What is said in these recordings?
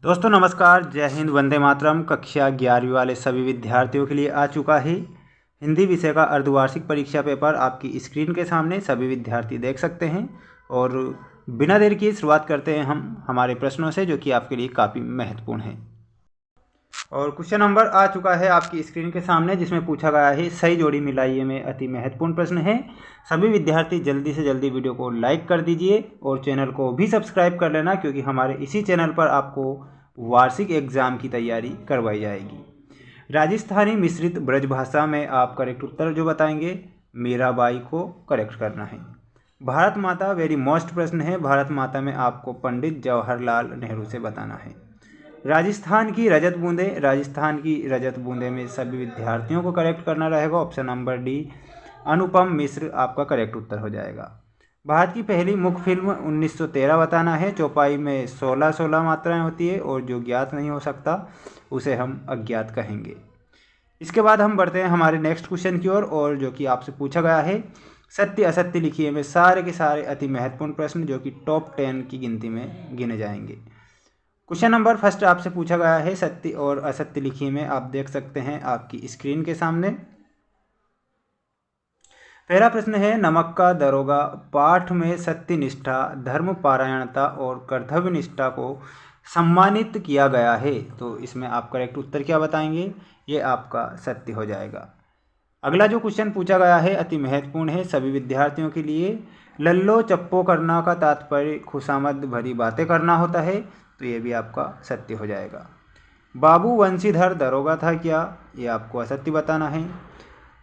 दोस्तों नमस्कार, जय हिंद, वंदे मातरम। कक्षा 11वीं वाले सभी विद्यार्थियों के लिए आ चुका है हिंदी विषय का अर्धवार्षिक परीक्षा पेपर। आपकी स्क्रीन के सामने सभी विद्यार्थी देख सकते हैं और बिना देर किए शुरुआत करते हैं हम हमारे प्रश्नों से, जो कि आपके लिए काफ़ी महत्वपूर्ण है। और क्वेश्चन नंबर आ चुका है आपकी स्क्रीन के सामने, जिसमें पूछा गया है सही जोड़ी मिलाइए में अति महत्वपूर्ण प्रश्न है। सभी विद्यार्थी जल्दी से जल्दी वीडियो को लाइक कर दीजिए और चैनल को भी सब्सक्राइब कर लेना, क्योंकि हमारे इसी चैनल पर आपको वार्षिक एग्जाम की तैयारी करवाई जाएगी। राजस्थानी मिश्रित ब्रजभाषा में आप करेक्ट उत्तर जो बताएंगे, मीराबाई को करेक्ट करना है। भारत माता वेरी मोस्ट प्रश्न है। भारत माता में आपको पंडित जवाहरलाल नेहरू से बताना है। राजस्थान की रजत बूंदें, राजस्थान की रजत बूंदें में सभी विद्यार्थियों को करेक्ट करना रहेगा। Option number D Anupam Mishra आपका करेक्ट उत्तर हो जाएगा। भारत की पहली मुख्य फिल्म 1913 बताना है। चौपाई में 16 मात्राएं होती है और जो ज्ञात नहीं हो सकता उसे हम अज्ञात कहेंगे। इसके बाद हम बढ़ते हैं हमारे नेक्स्ट क्वेश्चन की ओर, और जो कि आपसे पूछा गया है सत्य असत्य लिखिए में सारे के सारे अति महत्वपूर्ण प्रश्न, जो कि टॉप 10 की गिनती में गिने जाएंगे। क्वेश्चन नंबर फर्स्ट आपसे पूछा गया है सत्य और असत्य लिखिए में। आप देख सकते हैं आपकी स्क्रीन के सामने। पहला प्रश्न है, नमक का दरोगा पाठ में सत्यनिष्ठा, धर्म पारायणता और कर्तव्य निष्ठा को सम्मानित किया गया है। तो इसमें आप करेक्ट उत्तर क्या बताएंगे? ये आपका सत्य हो जाएगा। अगला जो क्वेश्चन पूछा गया है अति महत्वपूर्ण है सभी विद्यार्थियों के लिए। लल्लो चप्पो करना का तात्पर्य खुशामद भरी बातें करना होता है। तो ये भी आपका सत्य हो जाएगा। बाबू वंशीधर दरोगा था क्या? ये आपको असत्य बताना है।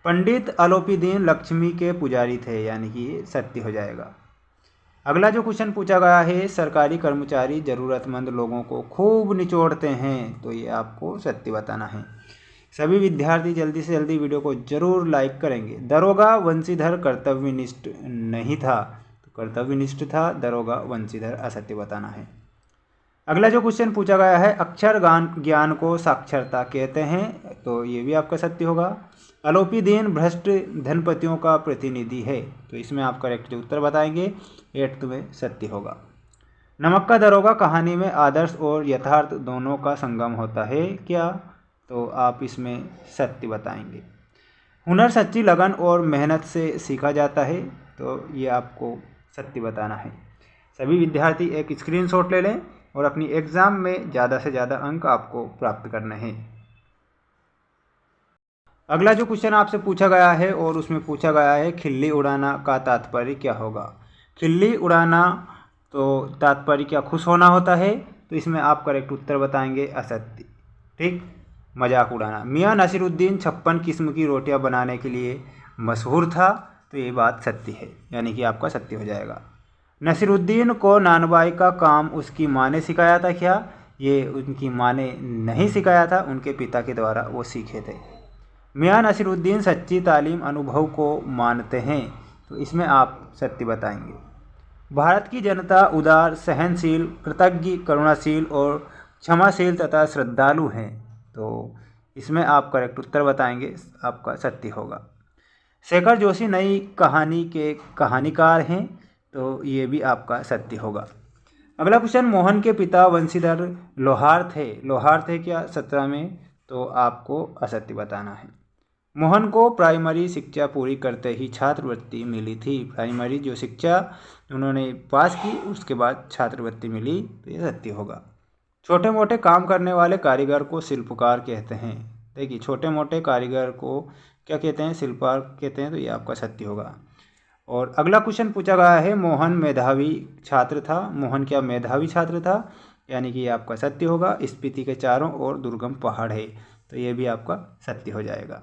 पंडित अलोपीदीन लक्ष्मी के पुजारी थे, यानी कि ये सत्य हो जाएगा। अगला जो क्वेश्चन पूछा गया है, सरकारी कर्मचारी ज़रूरतमंद लोगों को खूब निचोड़ते हैं। तो ये आपको सत्य बताना है। सभी विद्यार्थी जल्दी से जल्दी वीडियो को जरूर लाइक करेंगे। दरोगा वंशीधर कर्तव्यनिष्ठ नहीं था, तो कर्तव्यनिष्ठ था दरोगा वंशीधर, असत्य बताना है। अगला जो क्वेश्चन पूछा गया है, अक्षर ज्ञान को साक्षरता कहते हैं। तो ये भी आपका सत्य होगा। अलोपीदीन भ्रष्ट धनपतियों का प्रतिनिधि है। तो इसमें आप करेक्ट जो उत्तर बताएंगे 8th में सत्य होगा। नमक का दरोगा कहानी में आदर्श और यथार्थ दोनों का संगम होता है क्या? तो आप इसमें सत्य बताएंगे। हुनर सच्ची लगन और मेहनत से सीखा जाता है। तो ये आपको सत्य बताना है। सभी विद्यार्थी एक स्क्रीनशॉट ले लें और अपनी एग्ज़ाम में ज़्यादा से ज़्यादा अंक आपको प्राप्त करने हैं। अगला जो क्वेश्चन आपसे पूछा गया है और उसमें पूछा गया है खिल्ली उड़ाना का तात्पर्य क्या होगा? खिल्ली उड़ाना तो तात्पर्य क्या खुश होना होता है। तो इसमें आप करेक्ट उत्तर बताएंगे असत्य। ठीक, मजाक उड़ाना। मियाँ नसीरुद्दीन 56 किस्म की रोटियां बनाने के लिए मशहूर था। तो ये बात सत्य है, यानी कि आपका सत्य हो जाएगा। नसीरुद्दीन को नानबाई का काम उसकी माँ ने सिखाया था क्या? ये उनकी माँ ने नहीं सिखाया था, उनके पिता के द्वारा वो सीखे थे। मियाँ नसीरुद्दीन सच्ची तालीम अनुभव को मानते हैं। तो इसमें आप सत्य बताएंगे। भारत की जनता उदार, सहनशील, कृतज्ञ, करुणाशील और क्षमाशील तथा श्रद्धालु हैं। तो इसमें आप करेक्ट उत्तर बताएंगे, आपका सत्य होगा। शेखर जोशी नई कहानी के कहानीकार हैं। तो ये भी आपका सत्य होगा। अगला क्वेश्चन, मोहन के पिता वंशीधर लोहार थे। लोहार थे क्या 17 में? तो आपको असत्य बताना है। मोहन को प्राइमरी शिक्षा पूरी करते ही छात्रवृत्ति मिली थी। प्राइमरी जो शिक्षा उन्होंने पास की उसके बाद छात्रवृत्ति मिली। तो ये सत्य होगा। छोटे मोटे काम करने वाले कारीगर को शिल्पकार कहते हैं। देखिए, छोटे मोटे कारीगर को क्या कहते हैं? शिल्पकार कहते हैं। तो ये आपका सत्य होगा। और अगला क्वेश्चन पूछा गया है, मोहन मेधावी छात्र था। मोहन क्या मेधावी छात्र था? यानी कि ये आपका सत्य होगा। स्पीति के चारों ओर दुर्गम पहाड़ है। तो ये भी आपका सत्य हो जाएगा।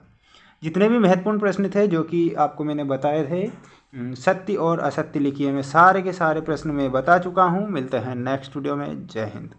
जितने भी महत्वपूर्ण प्रश्न थे जो कि आपको मैंने बताए थे, सत्य और असत्य लिखिए में सारे के सारे प्रश्न मैं बता चुका हूँ। मिलते हैं नेक्स्ट वीडियो में। जय हिंद।